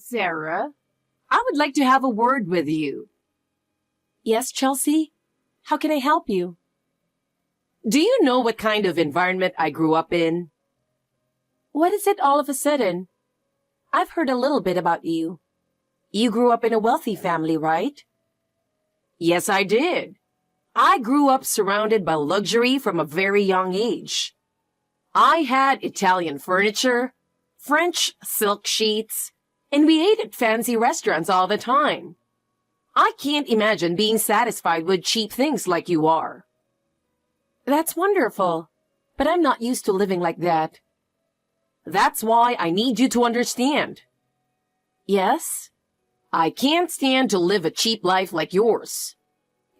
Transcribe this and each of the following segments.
Sarah, I would like to have a word with you. Yes, Chelsea? How can I help you? Do you know what kind of environment I grew up in? What is it all of a sudden? I've heard a little bit about you. You grew up in a wealthy family, right? Yes, I did. I grew up surrounded by luxury from a very young age. I had Italian furniture, French silk sheets, and we ate at fancy restaurants all the time. I can't imagine being satisfied with cheap things like you are. That's wonderful, but I'm not used to living like that. That's why I need you to understand. Yes? I can't stand to live a cheap life like yours.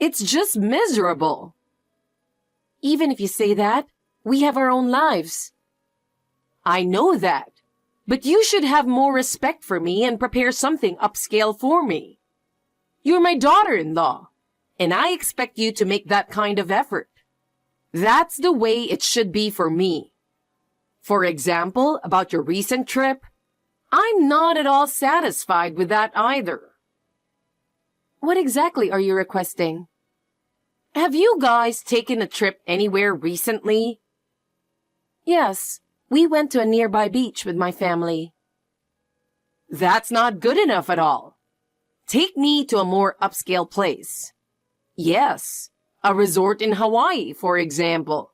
It's just miserable. Even if you say that, we have our own lives. I know that, but you should have more respect for me and prepare something upscale for me. You're my daughter-in-law, and I expect you to make that kind of effort. That's the way it should be for me. For example, about your recent trip, I'm not at all satisfied with that either. What exactly are you requesting? Have you guys taken a trip anywhere recently? Yes, we went to a nearby beach with my family. That's not good enough at all. Take me to a more upscale place. Yes, a resort in Hawaii, for example.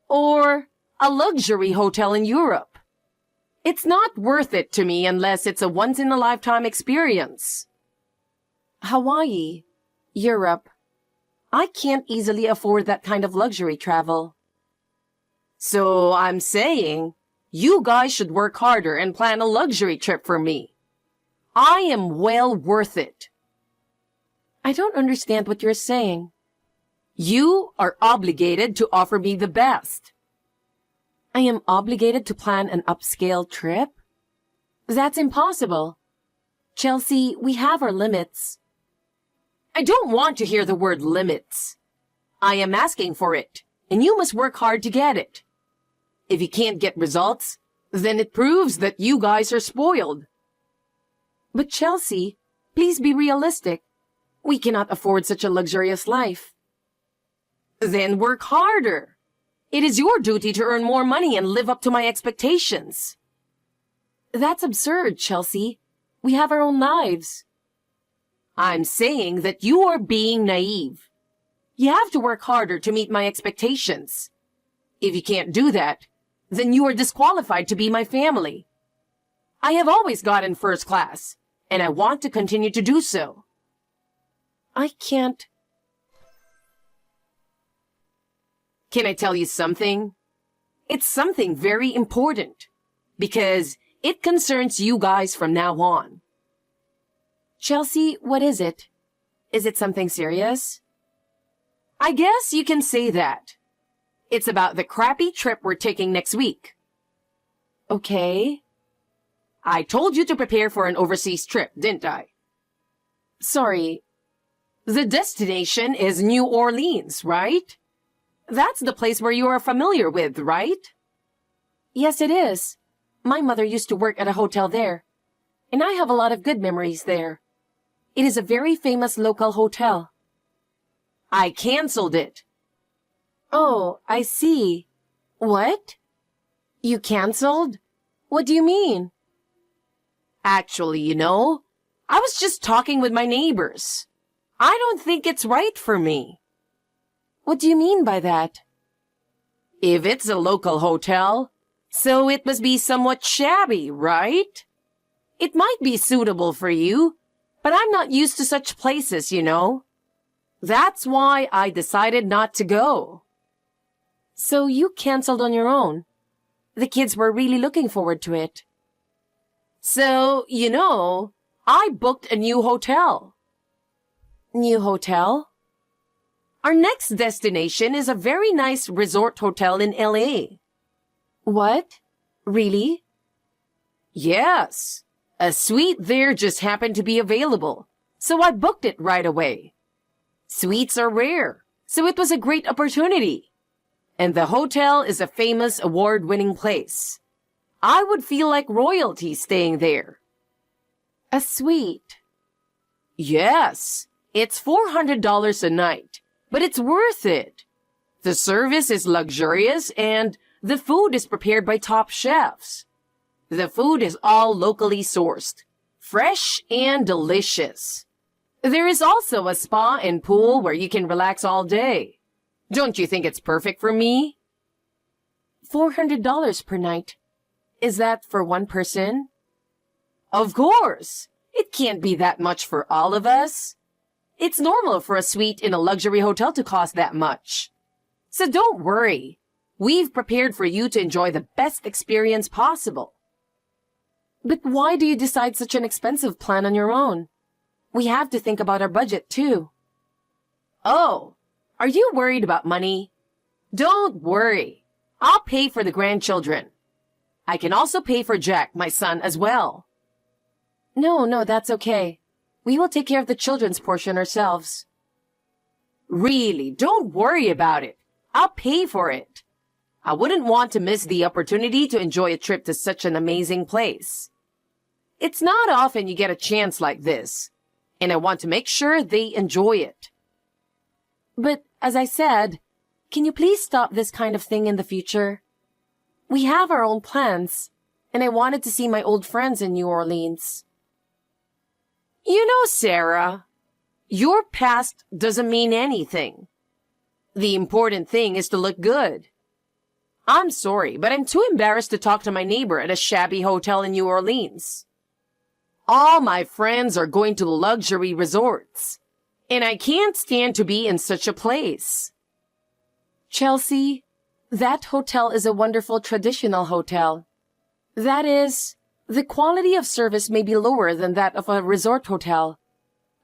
Or a luxury hotel in Europe. It's not worth it to me unless it's a once-in-a-lifetime experience. Hawaii, Europe. I can't easily afford that kind of luxury travel. So I'm saying, you guys should work harder and plan a luxury trip for me. I am well worth it. I don't understand what you're saying. You are obligated to offer me the best. I am obligated to plan an upscale trip? That's impossible. Chelsea, we have our limits. I don't want to hear the word limits. I am asking for it, and you must work hard to get it. If you can't get results, then it proves that you guys are spoiled. But Chelsea, please be realistic. We cannot afford such a luxurious life. Then work harder. It is your duty to earn more money and live up to my expectations. That's absurd, Chelsea. We have our own lives. I'm saying that you are being naive. You have to work harder to meet my expectations. If you can't do that, then you are disqualified to be my family. I have always gotten first class, and I want to continue to do so. I can't. Can I tell you something? It's something very important, because it concerns you guys from now on. Chelsea, what is it? Is it something serious? I guess you can say that. It's about the crappy trip we're taking next week. Okay. I told you to prepare for an overseas trip, didn't I? Sorry. The destination is New Orleans, right? That's the place where you are familiar with, right? Yes, it is. My mother used to work at a hotel there, and I have a lot of good memories there. It is a very famous local hotel. I canceled it. Oh, I see. What? You canceled? What do you mean? Actually, I was just talking with my neighbors. I don't think it's right for me. What do you mean by that? If it's a local hotel, so it must be somewhat shabby, right? It might be suitable for you, but I'm not used to such places, That's why I decided not to go. So you canceled on your own. The kids were really looking forward to it. So, I booked a new hotel. New hotel? Our next destination is a very nice resort hotel in LA. What? Really? Yes. A suite there just happened to be available, so I booked it right away. Suites are rare, so it was a great opportunity. And the hotel is a famous award-winning place. I would feel like royalty staying there. A suite. Yes, it's $400 a night, but it's worth it. The service is luxurious and the food is prepared by top chefs. The food is all locally sourced, fresh and delicious. There is also a spa and pool where you can relax all day. Don't you think it's perfect for me? $400 per night. Is that for one person? Of course. It can't be that much for all of us. It's normal for a suite in a luxury hotel to cost that much. So don't worry. We've prepared for you to enjoy the best experience possible. But why do you decide such an expensive plan on your own? We have to think about our budget too. Oh, are you worried about money? Don't worry. I'll pay for the grandchildren. I can also pay for Jack, my son, as well. No, that's okay. We will take care of the children's portion ourselves. Really, don't worry about it. I'll pay for it. I wouldn't want to miss the opportunity to enjoy a trip to such an amazing place. It's not often you get a chance like this, and I want to make sure they enjoy it. But, as I said, can you please stop this kind of thing in the future? We have our own plans, and I wanted to see my old friends in New Orleans. You know, Sarah, your past doesn't mean anything. The important thing is to look good. I'm sorry, but I'm too embarrassed to talk to my neighbor at a shabby hotel in New Orleans. All my friends are going to luxury resorts, and I can't stand to be in such a place. Chelsea, that hotel is a wonderful traditional hotel. That is, the quality of service may be lower than that of a resort hotel,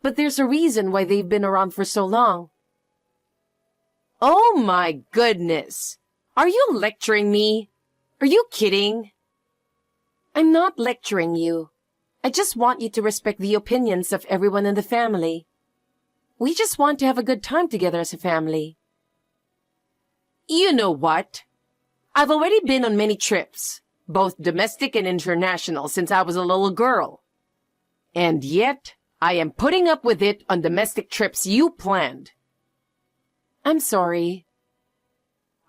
but there's a reason why they've been around for so long. Oh my goodness! Are you lecturing me? Are you kidding? I'm not lecturing you. I just want you to respect the opinions of everyone in the family. We just want to have a good time together as a family. You know what? I've already been on many trips, both domestic and international, since I was a little girl. And yet, I am putting up with it on domestic trips you planned. I'm sorry.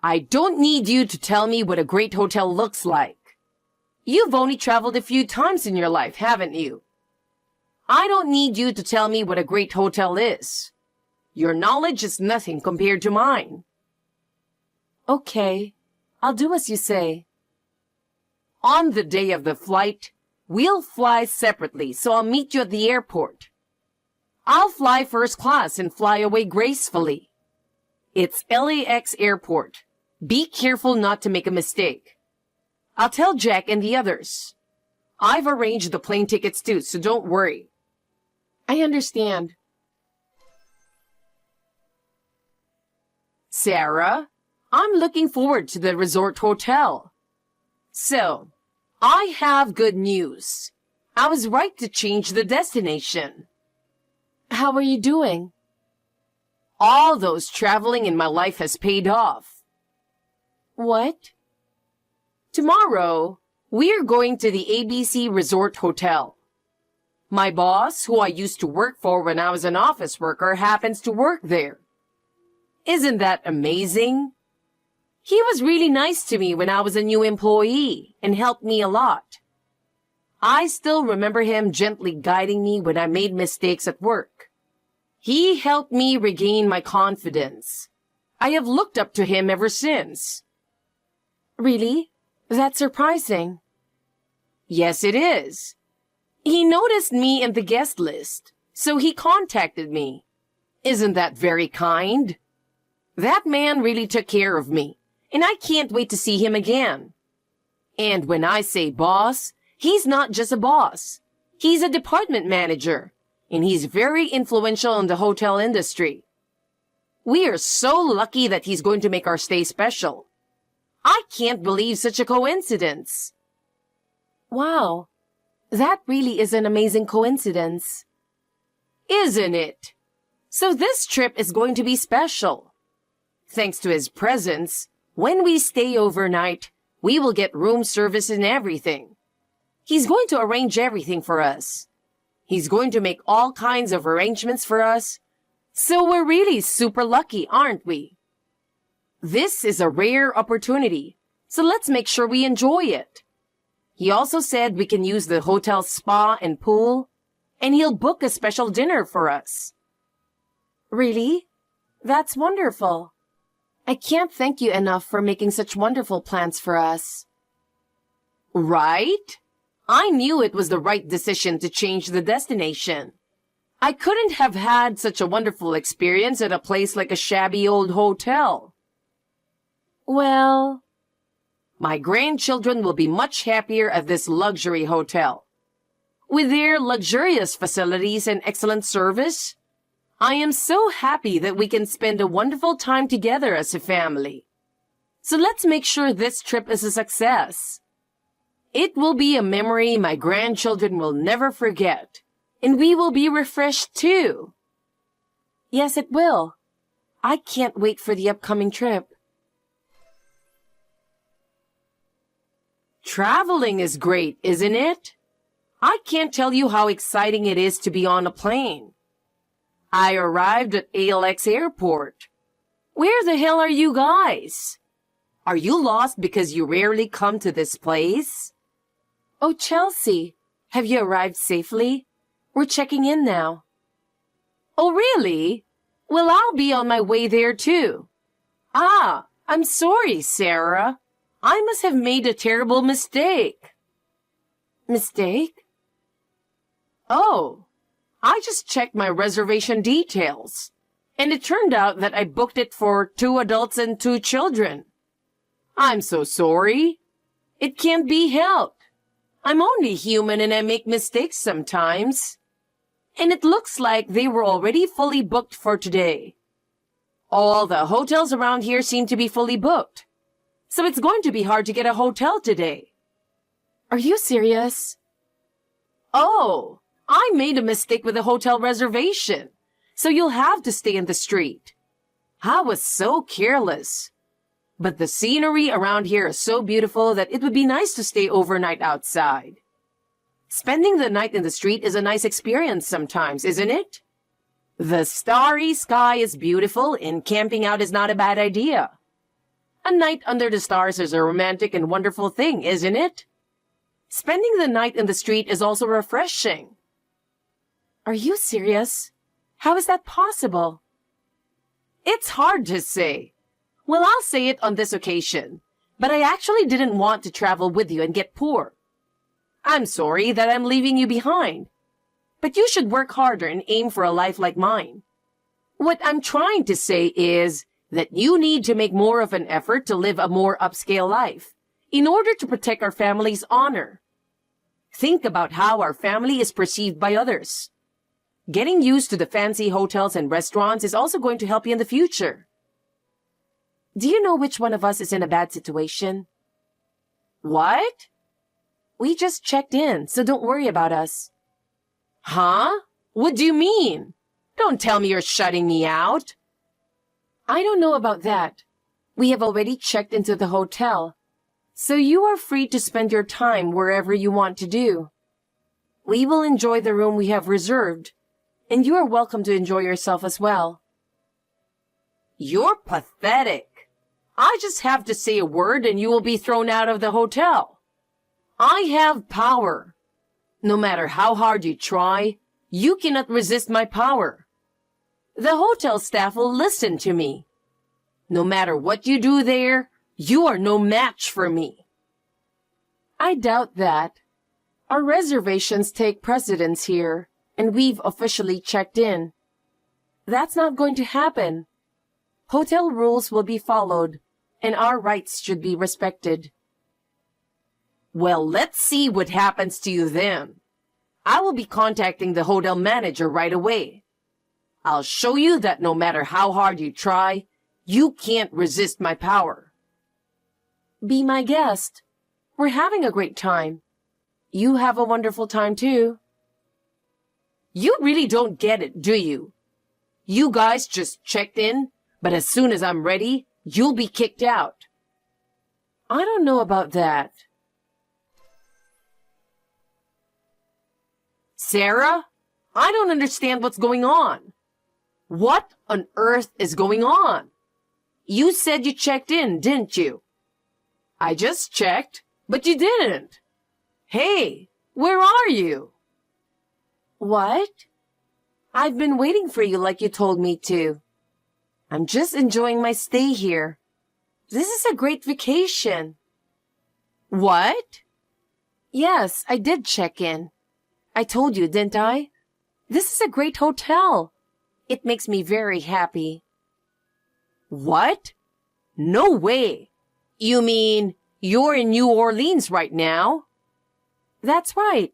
I don't need you to tell me what a great hotel looks like. You've only traveled a few times in your life, haven't you? I don't need you to tell me what a great hotel is. Your knowledge is nothing compared to mine. Okay, I'll do as you say. On the day of the flight, we'll fly separately, so I'll meet you at the airport. I'll fly first class and fly away gracefully. It's LAX airport. Be careful not to make a mistake. I'll tell Jack and the others. I've arranged the plane tickets too, so don't worry. I understand. Sarah, I'm looking forward to the resort hotel. So, I have good news. I was right to change the destination. How are you doing? All those traveling in my life has paid off. What? Tomorrow, we're going to the ABC Resort Hotel. My boss, who I used to work for when I was an office worker, happens to work there. Isn't that amazing? He was really nice to me when I was a new employee and helped me a lot. I still remember him gently guiding me when I made mistakes at work. He helped me regain my confidence. I have looked up to him ever since. Really? That's surprising. Yes, it is. He noticed me in the guest list, so he contacted me. Isn't that very kind? That man really took care of me, and I can't wait to see him again. And when I say boss, he's not just a boss. He's a department manager, and he's very influential in the hotel industry. We are so lucky that he's going to make our stay special. I can't believe such a coincidence. Wow, that really is an amazing coincidence. Isn't it? So this trip is going to be special. Thanks to his presence, when we stay overnight, we will get room service and everything. He's going to arrange everything for us. He's going to make all kinds of arrangements for us. So we're really super lucky, aren't we? This is a rare opportunity, so let's make sure we enjoy it. He also said we can use the hotel's spa and pool, and he'll book a special dinner for us. Really? That's wonderful. I can't thank you enough for making such wonderful plans for us. Right? I knew it was the right decision to change the destination. I couldn't have had such a wonderful experience at a place like a shabby old hotel. Well, my grandchildren will be much happier at this luxury hotel. With their luxurious facilities and excellent service, I am so happy that we can spend a wonderful time together as a family. So let's make sure this trip is a success. It will be a memory my grandchildren will never forget, and we will be refreshed too. Yes, it will. I can't wait for the upcoming trip. Traveling is great, isn't it? I can't tell you how exciting it is to be on a plane. I arrived at ALX Airport. Where the hell are you guys? Are you lost because you rarely come to this place? Oh, Chelsea, have you arrived safely? We're checking in now. Oh, really? Well, I'll be on my way there too. Ah, I'm sorry, Sarah. I must have made a terrible mistake. Mistake? Oh, I just checked my reservation details, and it turned out that I booked it for 2 adults and 2 children. I'm so sorry. It can't be helped. I'm only human and I make mistakes sometimes. And it looks like they were already fully booked for today. All the hotels around here seem to be fully booked, so it's going to be hard to get a hotel today. Are you serious? Oh, I made a mistake with the hotel reservation, so you'll have to stay in the street. I was so careless. But the scenery around here is so beautiful that it would be nice to stay overnight outside. Spending the night in the street is a nice experience sometimes, isn't it? The starry sky is beautiful and camping out is not a bad idea. A night under the stars is a romantic and wonderful thing, isn't it? Spending the night in the street is also refreshing. Are you serious? How is that possible? It's hard to say. Well, I'll say it on this occasion, but I actually didn't want to travel with you and get poor. I'm sorry that I'm leaving you behind, but you should work harder and aim for a life like mine. What I'm trying to say is that you need to make more of an effort to live a more upscale life in order to protect our family's honor. Think about how our family is perceived by others. Getting used to the fancy hotels and restaurants is also going to help you in the future. Do you know which one of us is in a bad situation? What? We just checked in, so don't worry about us. Huh? What do you mean? Don't tell me you're shutting me out. I don't know about that. We have already checked into the hotel, so you are free to spend your time wherever you want to do. We will enjoy the room we have reserved, and you are welcome to enjoy yourself as well. You're pathetic. I just have to say a word and you will be thrown out of the hotel. I have power. No matter how hard you try, you cannot resist my power. The hotel staff will listen to me. No matter what you do there, you are no match for me. I doubt that. Our reservations take precedence here, and we've officially checked in. That's not going to happen. Hotel rules will be followed, and our rights should be respected. Well, let's see what happens to you then. I will be contacting the hotel manager right away. I'll show you that no matter how hard you try, you can't resist my power. Be my guest. We're having a great time. You have a wonderful time too. You really don't get it, do you? You guys just checked in, but as soon as I'm ready, you'll be kicked out. I don't know about that. Sarah, I don't understand what's going on. What on earth is going on? You said you checked in, didn't you? I just checked, but you didn't. Hey, where are you? What? I've been waiting for you like you told me to. I'm just enjoying my stay here. This is a great vacation. What? Yes, I did check in. I told you, didn't I? This is a great hotel. It makes me very happy. What? No way. You mean you're in New Orleans right now? That's right.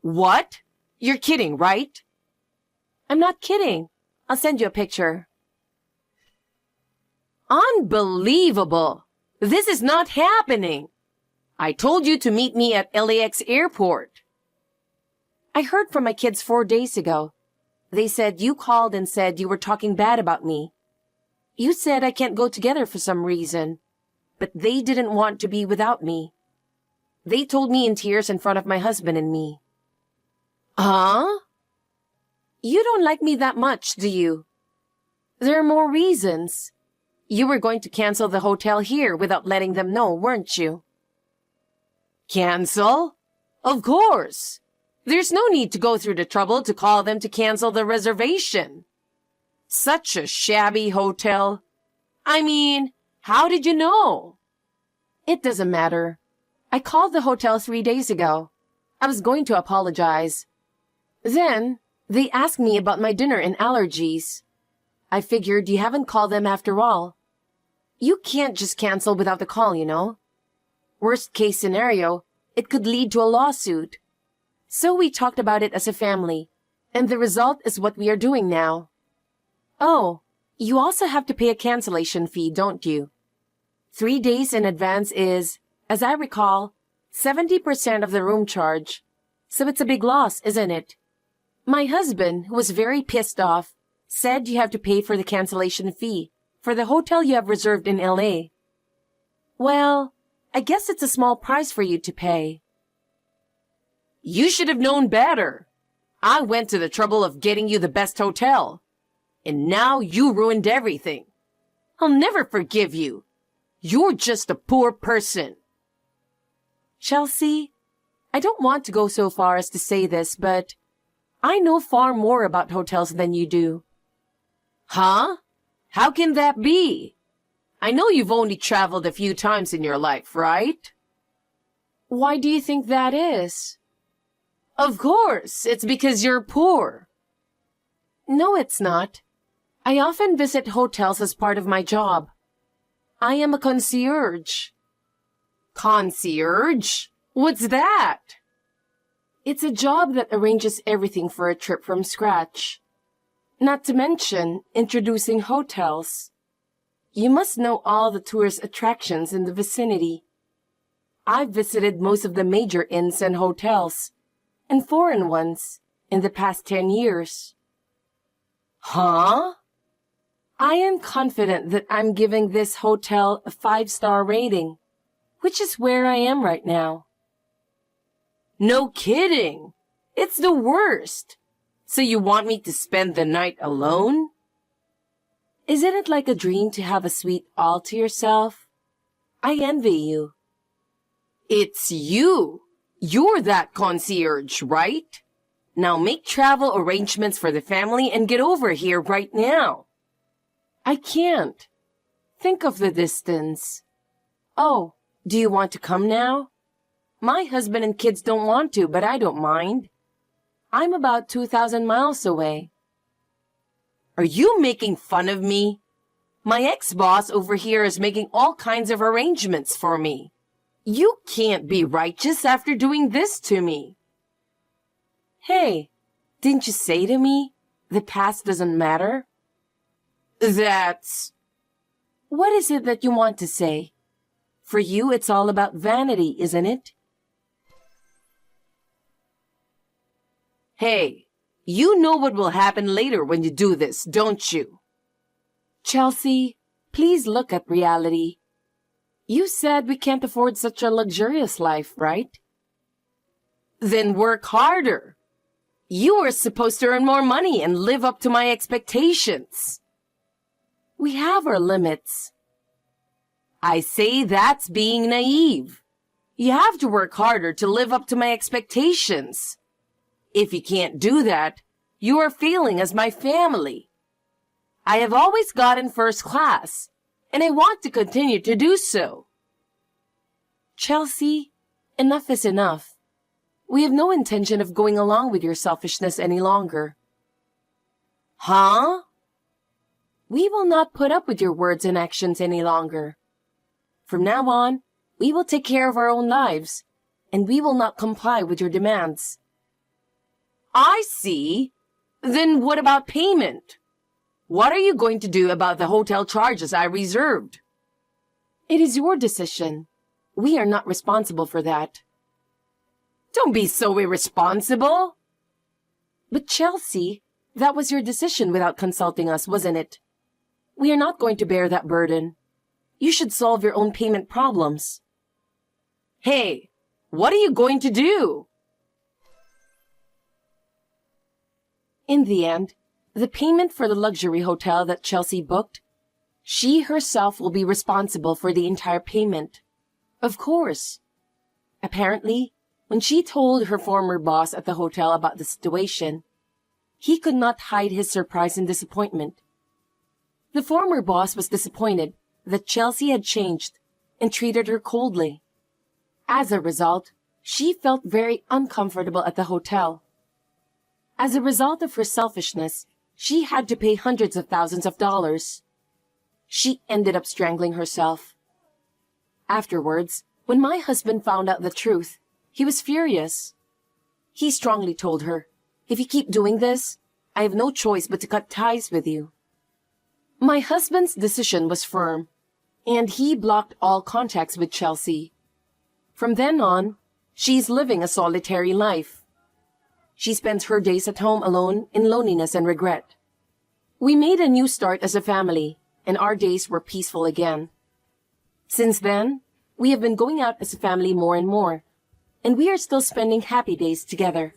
What? You're kidding, right? I'm not kidding. I'll send you a picture. Unbelievable. This is not happening. I told you to meet me at LAX airport. I heard from my kids 4 days ago. They said you called and said you were talking bad about me. You said I can't go together for some reason, but they didn't want to be without me. They told me in tears in front of my husband and me. Huh? You don't like me that much, do you? There are more reasons. You were going to cancel the hotel here without letting them know, weren't you? Cancel? Of course. There's no need to go through the trouble to call them to cancel the reservation. Such a shabby hotel. I mean, how did you know? It doesn't matter. I called the hotel 3 days ago. I was going to apologize. Then, they asked me about my dinner and allergies. I figured you haven't called them after all. You can't just cancel without a call, you know. Worst case scenario, it could lead to a lawsuit. So we talked about it as a family, and the result is what we are doing now. Oh, you also have to pay a cancellation fee, don't you? 3 days in advance is, as I recall, 70% of the room charge. So it's a big loss, isn't it? My husband, who was very pissed off, said you have to pay for the cancellation fee for the hotel you have reserved in LA. Well, I guess it's a small price for you to pay. You should have known better. I went to the trouble of getting you the best hotel. And now you ruined everything. I'll never forgive you. You're just a poor person. Chelsea, I don't want to go so far as to say this, but I know far more about hotels than you do. Huh? How can that be? I know you've only traveled a few times in your life, right? Why do you think that is? Of course, it's because you're poor. No, it's not. I often visit hotels as part of my job. I am a concierge. Concierge? What's that? It's a job that arranges everything for a trip from scratch. Not to mention introducing hotels. You must know all the tourist attractions in the vicinity. I've visited most of the major inns and hotels, and foreign ones, in the past 10 years. Huh? I am confident that I'm giving this hotel a 5-star rating, which is where I am right now. No kidding. It's the worst. So you want me to spend the night alone? Isn't it like a dream to have a suite all to yourself? I envy you. It's you. You're that concierge, right? Now make travel arrangements for the family and get over here right now. I can't. Think of the distance. Oh, do you want to come now? My husband and kids don't want to, but I don't mind. I'm about 2,000 miles away. Are you making fun of me? My ex-boss over here is making all kinds of arrangements for me. You can't be righteous after doing this to me. Hey, didn't you say to me, the past doesn't matter? That's... What is it that you want to say? For you, it's all about vanity, isn't it? Hey, you know what will happen later when you do this, don't you? Chelsea, please look at reality. You said we can't afford such a luxurious life, right? Then work harder. You were supposed to earn more money and live up to my expectations. We have our limits. I say that's being naive. You have to work harder to live up to my expectations. If you can't do that, you are failing as my family. I have always gotten first class, and I want to continue to do so. Chelsea, enough is enough. We have no intention of going along with your selfishness any longer. Huh? We will not put up with your words and actions any longer. From now on, we will take care of our own lives, and we will not comply with your demands. I see. Then what about payment? What are you going to do about the hotel charges I reserved? It is your decision. We are not responsible for that. Don't be so irresponsible. But Chelsea, that was your decision without consulting us, wasn't it? We are not going to bear that burden. You should solve your own payment problems. Hey, what are you going to do? In the end, the payment for the luxury hotel that Chelsea booked, she herself will be responsible for the entire payment. Of course. Apparently, when she told her former boss at the hotel about the situation, he could not hide his surprise and disappointment. The former boss was disappointed that Chelsea had changed and treated her coldly. As a result, she felt very uncomfortable at the hotel. As a result of her selfishness, she had to pay hundreds of thousands of dollars. She ended up strangling herself. Afterwards, when my husband found out the truth, he was furious. He strongly told her, "If you keep doing this, I have no choice but to cut ties with you." My husband's decision was firm, and he blocked all contacts with Chelsea. From then on, she's living a solitary life. She spends her days at home alone in loneliness and regret. We made a new start as a family, and our days were peaceful again. Since then, we have been going out as a family more and more, and we are still spending happy days together.